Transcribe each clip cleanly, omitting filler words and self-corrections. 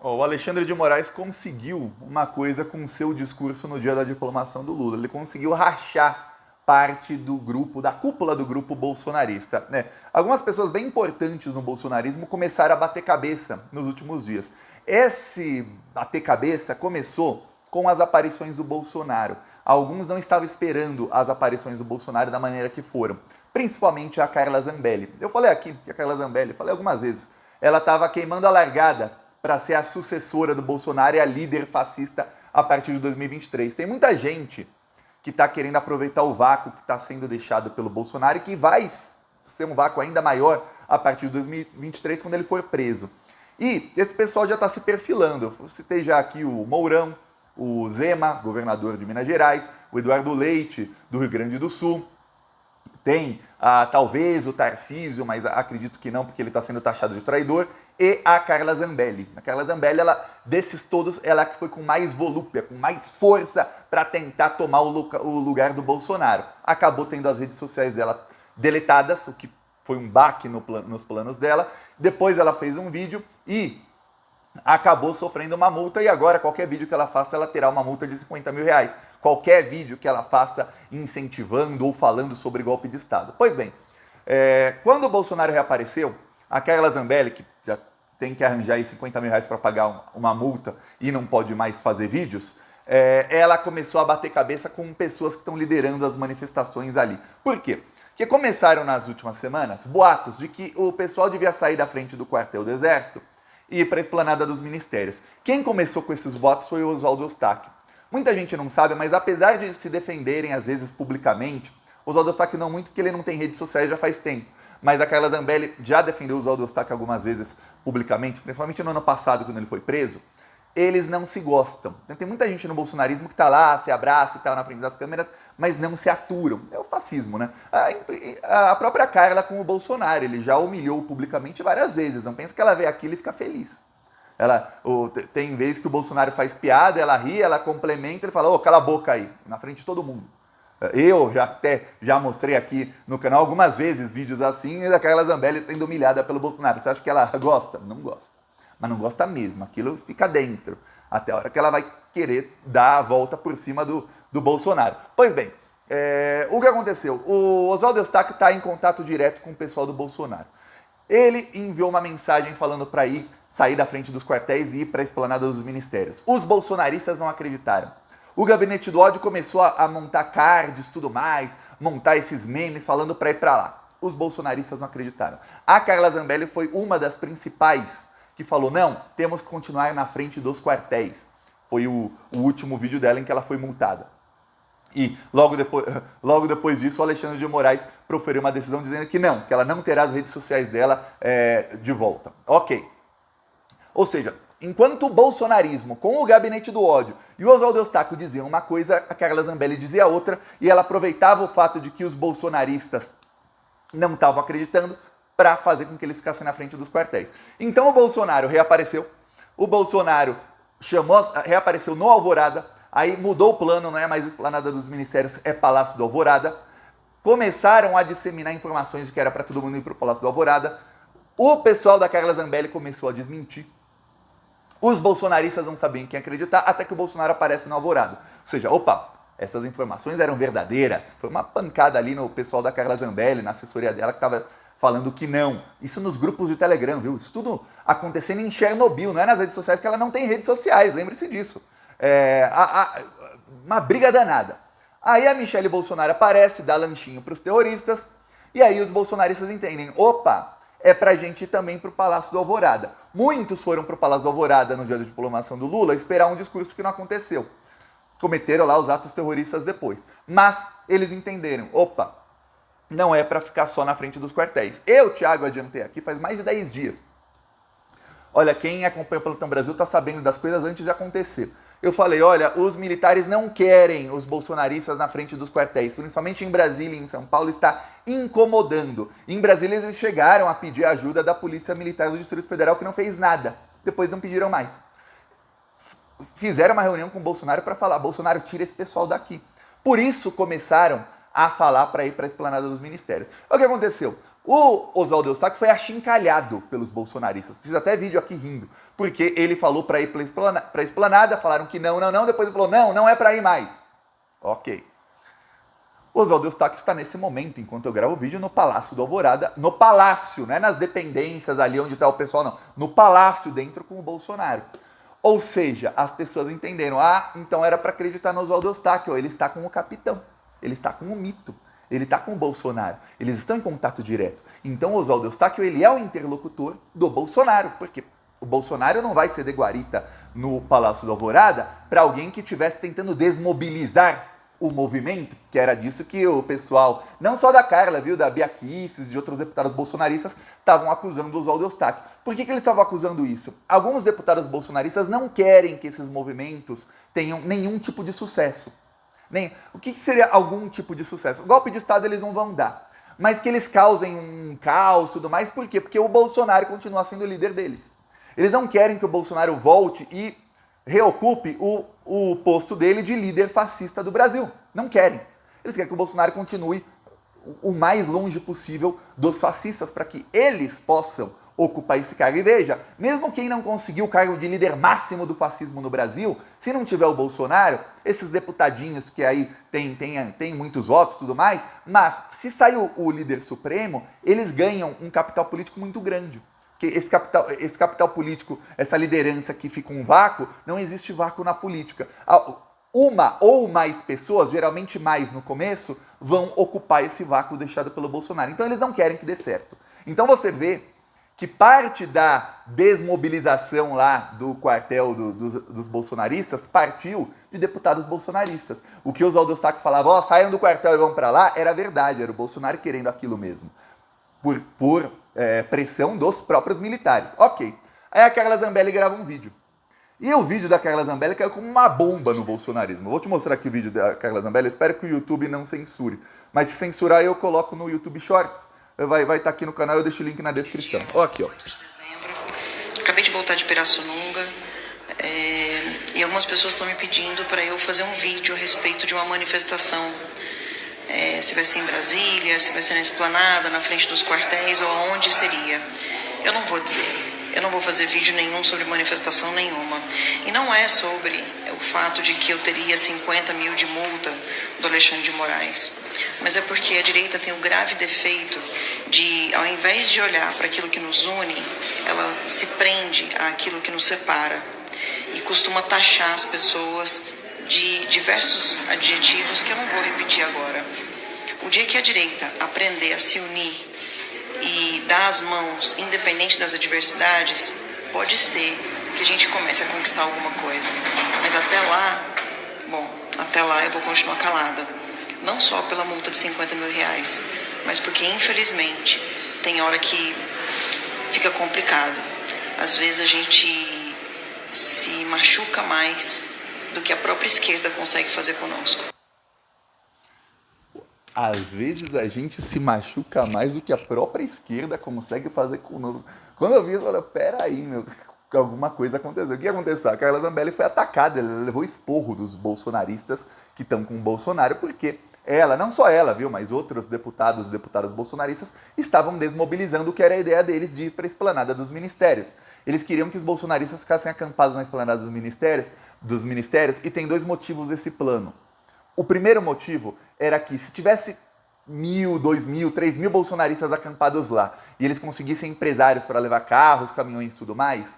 Ó, o Alexandre de Moraes conseguiu uma coisa com seu discurso no dia da diplomação do Lula. Ele conseguiu rachar parte do grupo, da cúpula do grupo bolsonarista, né? Algumas pessoas bem importantes no bolsonarismo começaram a bater cabeça nos últimos dias. Esse bater cabeça começou com as aparições do Bolsonaro. Alguns não estavam esperando as aparições do Bolsonaro da maneira que foram, principalmente a Carla Zambelli. Eu falei aqui que a Carla Zambelli, falei algumas vezes, ela estava queimando a largada para ser a sucessora do Bolsonaro e a líder fascista a partir de 2023. Tem muita gente que está querendo aproveitar o vácuo que está sendo deixado pelo Bolsonaro e que vai ser um vácuo ainda maior a partir de 2023, quando ele for preso. E esse pessoal já está se perfilando. Eu citei já aqui o Mourão, o Zema, governador de Minas Gerais, o Eduardo Leite, do Rio Grande do Sul. Tem talvez o Tarcísio, mas acredito que não, porque ele está sendo taxado de traidor, e a Carla Zambelli. A Carla Zambelli, ela, desses todos, ela que foi com mais volúpia, com mais força para tentar tomar o lugar do Bolsonaro. Acabou tendo as redes sociais dela deletadas, o que foi um baque nos planos dela. Depois ela fez um vídeo e acabou sofrendo uma multa, e agora qualquer vídeo que ela faça, ela terá uma multa de 50 mil reais. Qualquer vídeo que ela faça incentivando ou falando sobre golpe de Estado. Pois bem, quando o Bolsonaro reapareceu, a Carla Zambelli, que já tem que arranjar aí 50 mil reais para pagar uma multa e não pode mais fazer vídeos, ela começou a bater cabeça com pessoas que estão liderando as manifestações ali. Por quê? Porque começaram nas últimas semanas boatos de que o pessoal devia sair da frente do quartel do Exército e ir para a esplanada dos ministérios. Quem começou com esses boatos foi o Oswaldo Eustáquio. Muita gente não sabe, mas apesar de se defenderem às vezes publicamente, o Oswaldo Eustáquio não muito, porque ele não tem redes sociais já faz tempo. Mas a Carla Zambelli já defendeu o Oswaldo Eustáquio algumas vezes publicamente, principalmente no ano passado, quando ele foi preso. Eles não se gostam. Tem muita gente no bolsonarismo que tá lá, se abraça e tá na frente das câmeras, mas não se aturam. É o fascismo, né? A própria Carla com o Bolsonaro, ele já humilhou publicamente várias vezes. Não pensa que ela vê aquilo e fica feliz. Tem vezes que o Bolsonaro faz piada, ela ri, ela complementa, ele fala, ô, cala a boca aí, na frente de todo mundo. Eu já mostrei aqui no canal algumas vezes vídeos assim, da Carla Zambelli sendo humilhada pelo Bolsonaro. Você acha que ela gosta? Não gosta. Mas não gosta mesmo, aquilo fica dentro, até a hora que ela vai querer dar a volta por cima do Bolsonaro. Pois bem, o que aconteceu? O Oswaldo Eustáquio está em contato direto com o pessoal do Bolsonaro. Ele enviou uma mensagem falando para sair da frente dos quartéis e ir para a esplanada dos ministérios. Os bolsonaristas não acreditaram. O gabinete do ódio começou a montar cards, tudo mais, montar esses memes falando para ir para lá. Os bolsonaristas não acreditaram. A Carla Zambelli foi uma das principais que falou, não, temos que continuar na frente dos quartéis. Foi o último vídeo dela em que ela foi multada. E logo depois disso, o Alexandre de Moraes proferiu uma decisão dizendo que não, que ela não terá as redes sociais dela de volta. Ok. Ou seja, enquanto o bolsonarismo, com o gabinete do ódio e o Oswaldo Eustáquio diziam uma coisa, a Carla Zambelli dizia outra, e ela aproveitava o fato de que os bolsonaristas não estavam acreditando para fazer com que eles ficassem na frente dos quartéis. Então o Bolsonaro reapareceu, o Bolsonaro reapareceu no Alvorada, aí mudou o plano, não é mais Esplanada dos Ministérios, é Palácio do Alvorada. Começaram a disseminar informações de que era para todo mundo ir para o Palácio do Alvorada. O pessoal da Carla Zambelli começou a desmentir. Os bolsonaristas não sabiam quem acreditar, até que o Bolsonaro aparece no Alvorada. Ou seja, opa, essas informações eram verdadeiras. Foi uma pancada ali no pessoal da Carla Zambelli, na assessoria dela, que estava falando que não. Isso nos grupos de Telegram, viu? Isso tudo acontecendo em Chernobyl, não é nas redes sociais, que ela não tem redes sociais, lembre-se disso. Uma briga danada. Aí a Michelle Bolsonaro aparece, dá lanchinho para os terroristas, e aí os bolsonaristas entendem, opa, é pra gente ir também pro Palácio do Alvorada. Muitos foram pro Palácio do Alvorada no dia da diplomação do Lula esperar um discurso que não aconteceu. Cometeram lá os atos terroristas depois. Mas eles entenderam, opa, não é para ficar só na frente dos quartéis. Eu, Thiago, adiantei aqui faz mais de 10 dias. Olha, quem acompanha o Pelotão Brasil tá sabendo das coisas antes de acontecer. Eu falei, olha, os militares não querem os bolsonaristas na frente dos quartéis, principalmente em Brasília e em São Paulo, está incomodando. Em Brasília eles chegaram a pedir ajuda da Polícia Militar do Distrito Federal, que não fez nada. Depois não pediram mais. Fizeram uma reunião com o Bolsonaro para falar, Bolsonaro, tira esse pessoal daqui. Por isso começaram a falar para ir para a esplanada dos ministérios. O que aconteceu? O Oswaldo Eustáquio foi achincalhado pelos bolsonaristas. Fiz até vídeo aqui rindo, porque ele falou para ir para a esplanada, falaram que não, depois ele falou, não é para ir mais. Ok. O Oswaldo Eustáquio está nesse momento, enquanto eu gravo o vídeo, no Palácio do Alvorada, no palácio, não é nas dependências ali onde está o pessoal, não. No palácio, dentro com o Bolsonaro. Ou seja, as pessoas entenderam, então era para acreditar no Oswaldo Eustáquio, ele está com o capitão, ele está com o mito, ele está com o Bolsonaro, eles estão em contato direto. Então o Oswaldo Eustáquio, ele é o interlocutor do Bolsonaro, porque o Bolsonaro não vai ser de guarita no Palácio do Alvorada para alguém que estivesse tentando desmobilizar o movimento, que era disso que o pessoal, não só da Carla, viu, da Bia Kicis e de outros deputados bolsonaristas, estavam acusando do Oswaldo Eustáquio. Por que eles estavam acusando isso? Alguns deputados bolsonaristas não querem que esses movimentos tenham nenhum tipo de sucesso. O que seria algum tipo de sucesso? Golpe de Estado eles não vão dar, mas que eles causem um caos e tudo mais, por quê? Porque o Bolsonaro continua sendo o líder deles. Eles não querem que o Bolsonaro volte e reocupe o posto dele de líder fascista do Brasil. Não querem. Eles querem que o Bolsonaro continue o mais longe possível dos fascistas para que eles possam ocupar esse cargo. E veja, mesmo quem não conseguiu o cargo de líder máximo do fascismo no Brasil, se não tiver o Bolsonaro, esses deputadinhos que aí tem muitos votos e tudo mais, mas se sair o líder supremo, eles ganham um capital político muito grande. Que esse capital político, essa liderança que fica um vácuo, não existe vácuo na política. Uma ou mais pessoas, geralmente mais no começo, vão ocupar esse vácuo deixado pelo Bolsonaro. Então eles não querem que dê certo. Então você vê que parte da desmobilização lá do quartel dos bolsonaristas partiu de deputados bolsonaristas. O que o Oswaldo Eustáquio falava, saiam do quartel e vão para lá, era verdade, era o Bolsonaro querendo aquilo mesmo. Por pressão dos próprios militares. Ok. Aí a Carla Zambelli grava um vídeo. E o vídeo da Carla Zambelli caiu como uma bomba no bolsonarismo. Vou te mostrar aqui o vídeo da Carla Zambelli. Eu espero que o YouTube não censure. Mas se censurar, eu coloco no YouTube Shorts. Vai estar aqui no canal, eu deixo o link na descrição. Aqui, ó. Acabei de voltar de Pirassununga. E algumas pessoas estão me pedindo para eu fazer um vídeo a respeito de uma manifestação. Se vai ser em Brasília, se vai ser na Esplanada, na frente dos quartéis ou aonde seria. Eu não vou dizer. Eu não vou fazer vídeo nenhum sobre manifestação nenhuma. E não é sobre o fato de que eu teria 50 mil de multa do Alexandre de Moraes. Mas é porque a direita tem o grave defeito de, ao invés de olhar para aquilo que nos une, ela se prende àquilo que nos separa. E costuma taxar as pessoas de diversos adjetivos que eu não vou repetir agora. O dia que a direita aprender a se unir e dar as mãos, independente das adversidades, pode ser que a gente comece a conquistar alguma coisa. Mas até lá eu vou continuar calada. Não só pela multa de 50 mil reais, mas porque, infelizmente, tem hora que fica complicado. Às vezes a gente se machuca mais do que a própria esquerda consegue fazer conosco. Às vezes a gente se machuca mais do que a própria esquerda consegue fazer conosco. Quando eu vi isso, eu falei, peraí, alguma coisa aconteceu. O que aconteceu? A Carla Zambelli foi atacada, ela levou esporro dos bolsonaristas que estão com o Bolsonaro, porque ela, não só ela, viu, mas outros deputados e deputadas bolsonaristas estavam desmobilizando o que era a ideia deles de ir para a esplanada dos ministérios. Eles queriam que os bolsonaristas ficassem acampados na esplanada dos ministérios, e tem dois motivos esse plano. O primeiro motivo era que se tivesse 1.000, 2.000, 3.000 bolsonaristas acampados lá e eles conseguissem empresários para levar carros, caminhões e tudo mais,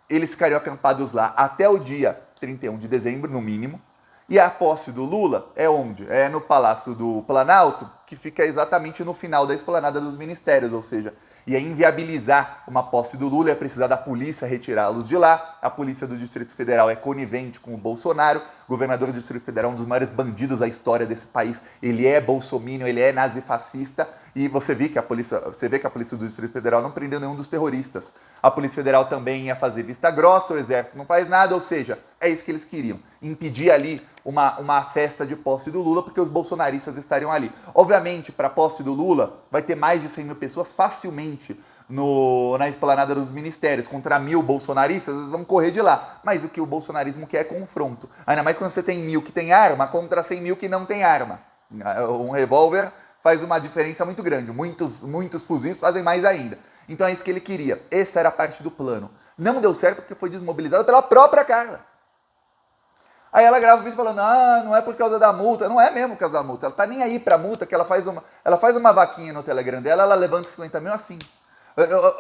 eles ficariam acampados lá até o dia 31 de dezembro, no mínimo. E a posse do Lula é onde? É no Palácio do Planalto, que fica exatamente no final da esplanada dos ministérios, ou seja, ia inviabilizar uma posse do Lula, ia precisar da polícia retirá-los de lá. A polícia do Distrito Federal é conivente com o Bolsonaro, o governador do Distrito Federal é um dos maiores bandidos da história desse país, ele é bolsominion, ele é nazifascista, e você vê que a polícia do Distrito Federal não prendeu nenhum dos terroristas. A Polícia Federal também ia fazer vista grossa, o Exército não faz nada, ou seja, é isso que eles queriam, impedir ali uma festa de posse do Lula, porque os bolsonaristas estariam ali. Obviamente, para a posse do Lula, vai ter mais de 100 mil pessoas facilmente na esplanada dos ministérios. Contra 1.000 bolsonaristas, eles vão correr de lá. Mas o que o bolsonarismo quer é confronto. Ainda mais quando você tem 1.000 que tem arma contra 100 mil que não tem arma. Um revólver faz uma diferença muito grande. Muitos fuzis fazem mais ainda. Então é isso que ele queria. Essa era a parte do plano. Não deu certo porque foi desmobilizada pela própria Carla. Aí ela grava o vídeo falando, não é por causa da multa. Não é mesmo por causa da multa. Ela tá nem aí pra multa, que ela faz uma vaquinha no Telegram dela, ela levanta 50 mil assim.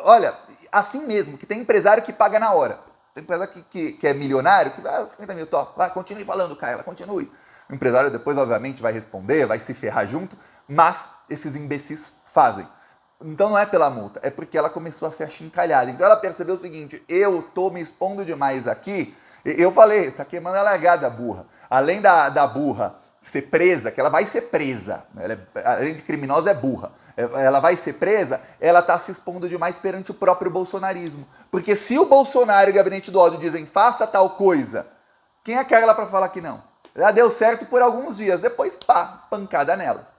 Olha, assim mesmo, que tem empresário que paga na hora. Tem empresário que é milionário, que vai 50 mil, top. Vai, continue falando, Carla, continue. O empresário depois, obviamente, vai responder, vai se ferrar junto, mas esses imbecis fazem. Então não é pela multa, é porque ela começou a ser achincalhada. Então ela percebeu o seguinte, eu tô me expondo demais aqui, eu falei, tá queimando a largada, burra. Além da burra ser presa, que ela vai ser presa, além de criminosa é burra, ela vai ser presa, ela tá se expondo demais perante o próprio bolsonarismo. Porque se o Bolsonaro e o Gabinete do Ódio dizem, faça tal coisa, quem é a Carla pra falar que não? Ela deu certo por alguns dias, depois pá, pancada nela.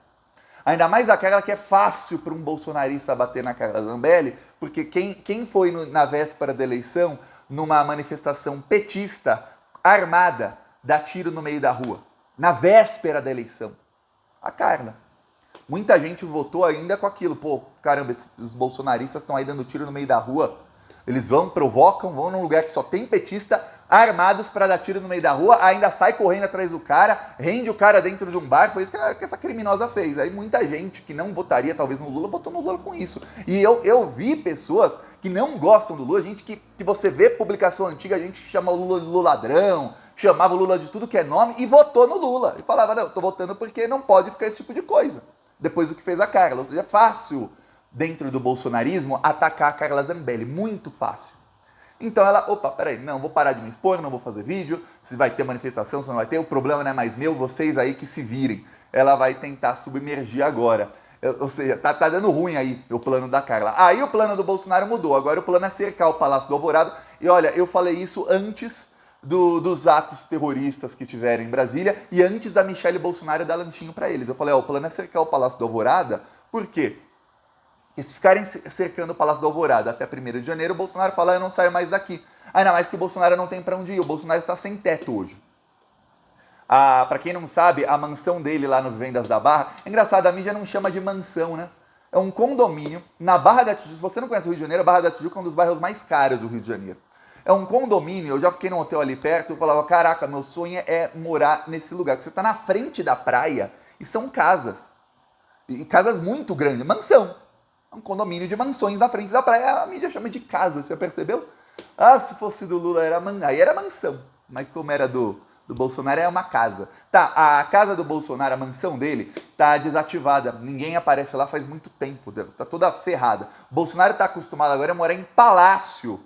Ainda mais aquela que é fácil para um bolsonarista bater na Carla Zambelli, porque quem foi na véspera da eleição, numa manifestação petista, armada, dá tiro no meio da rua? Na véspera da eleição. A Carla. Muita gente votou ainda com aquilo. Pô, caramba, os bolsonaristas estão aí dando tiro no meio da rua. Eles provocam, vão num lugar que só tem petista, armados para dar tiro no meio da rua, ainda sai correndo atrás do cara, rende o cara dentro de um bar. Foi isso que essa criminosa fez. Aí muita gente que não votaria talvez no Lula, votou no Lula com isso. E eu vi pessoas que não gostam do Lula, gente que você vê publicação antiga, gente que chama o Lula de Lula ladrão, chamava o Lula de tudo que é nome e votou no Lula. E falava, não, eu tô votando porque não pode ficar esse tipo de coisa. Depois do que fez a Carla. Ou seja, é fácil, dentro do bolsonarismo, atacar a Carla Zambelli. Muito fácil. Então ela, peraí, não, vou parar de me expor, não vou fazer vídeo, se vai ter manifestação, se não vai ter, o problema não é mais meu, vocês aí que se virem. Ela vai tentar submergir agora. Ou seja, tá dando ruim aí o plano da Carla. Aí o plano do Bolsonaro mudou, agora o plano é cercar o Palácio do Alvorada. E olha, eu falei isso antes dos atos terroristas que tiveram em Brasília e antes da Michelle Bolsonaro dar lanchinho para eles. Eu falei, o plano é cercar o Palácio do Alvorada, por quê? Porque se ficarem cercando o Palácio do Alvorada até 1º de janeiro, o Bolsonaro fala, eu não saio mais daqui. Ainda mais que o Bolsonaro não tem para onde ir, o Bolsonaro está sem teto hoje. Para quem não sabe, a mansão dele lá no Vivendas da Barra, é engraçado, a mídia não chama de mansão, né? É um condomínio na Barra da Tijuca. Se você não conhece o Rio de Janeiro, a Barra da Tijuca é um dos bairros mais caros do Rio de Janeiro. É um condomínio, eu já fiquei num hotel ali perto, eu falava, caraca, meu sonho é morar nesse lugar, porque você está na frente da praia e são casas. E casas muito grandes, mansão. Um condomínio de mansões na frente da praia, a mídia chama de casa, você percebeu? Se fosse do Lula aí era mansão, mas como era do Bolsonaro é uma casa. Tá, a casa do Bolsonaro, a mansão dele, tá desativada, ninguém aparece lá faz muito tempo, tá toda ferrada. O Bolsonaro tá acostumado agora a morar em palácio.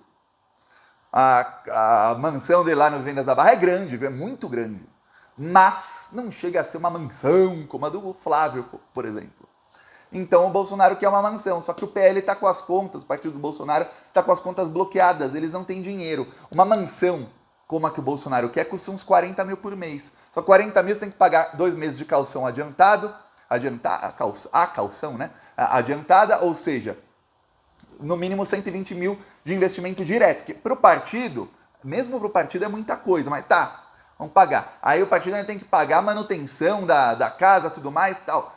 A mansão dele lá no Vendas da Barra é grande, é muito grande, mas não chega a ser uma mansão como a do Flávio, por exemplo. Então o Bolsonaro quer uma mansão, só que o PL está com as contas, o partido do Bolsonaro está com as contas bloqueadas, eles não têm dinheiro. Uma mansão como a que o Bolsonaro quer custa uns 40 mil por mês. Só 40 mil você tem que pagar 2 meses de calção a calção, né? Adiantada, ou seja, no mínimo 120 mil de investimento direto, que para o partido, mesmo para o partido é muita coisa, mas tá, vamos pagar. Aí o partido ainda tem que pagar a manutenção da casa, tudo mais e tal.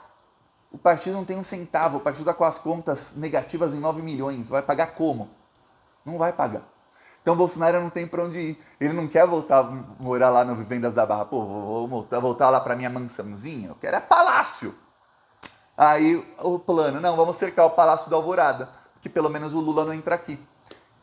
O partido não tem um centavo, o partido está com as contas negativas em 9 milhões. Vai pagar como? Não vai pagar. Então o Bolsonaro não tem para onde ir. Ele não quer voltar a morar lá no Vivendas da Barra. Pô, vou voltar lá para minha mansãozinha. Eu quero palácio. Aí o plano, não, vamos cercar o Palácio do Alvorada, que pelo menos o Lula não entra aqui.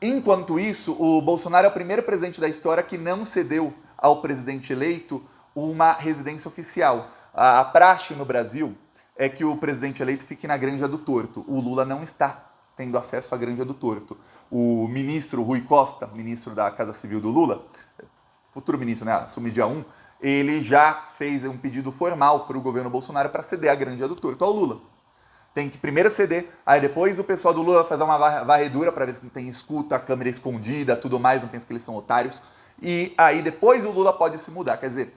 Enquanto isso, o Bolsonaro é o primeiro presidente da história que não cedeu ao presidente eleito uma residência oficial. A praxe no Brasil é que o presidente eleito fique na Granja do Torto. O Lula não está tendo acesso à Granja do Torto. O ministro Rui Costa, ministro da Casa Civil do Lula, futuro ministro, né, assume dia 1, ele já fez um pedido formal para o governo Bolsonaro para ceder a Granja do Torto ao Lula. Tem que primeiro ceder, aí depois o pessoal do Lula vai fazer uma varredura para ver se não tem escuta, câmera escondida, tudo mais, não pensa que eles são otários. E aí depois o Lula pode se mudar. Quer dizer,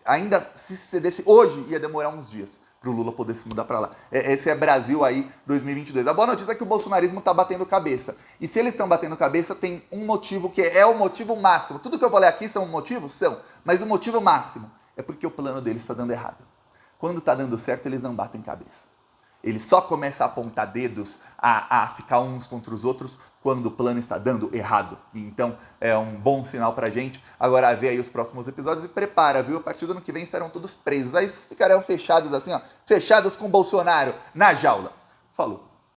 ainda se cedesse hoje, ia demorar uns dias para o Lula poder se mudar para lá. Esse é Brasil aí 2022. A boa notícia é que o bolsonarismo está batendo cabeça. E se eles estão batendo cabeça, tem um motivo que é o motivo máximo. Tudo que eu falei aqui são motivos? São. Mas o motivo máximo é porque o plano deles está dando errado. Quando está dando certo, eles não batem cabeça. ele só começa a apontar dedos, a ficar uns contra os outros, quando o plano está dando errado. Então é um bom sinal pra gente. Agora vê aí os próximos episódios e prepara, viu? A partir do ano que vem estarão todos presos. Aí ficarão fechados assim, ó, fechados com Bolsonaro na jaula. Falou!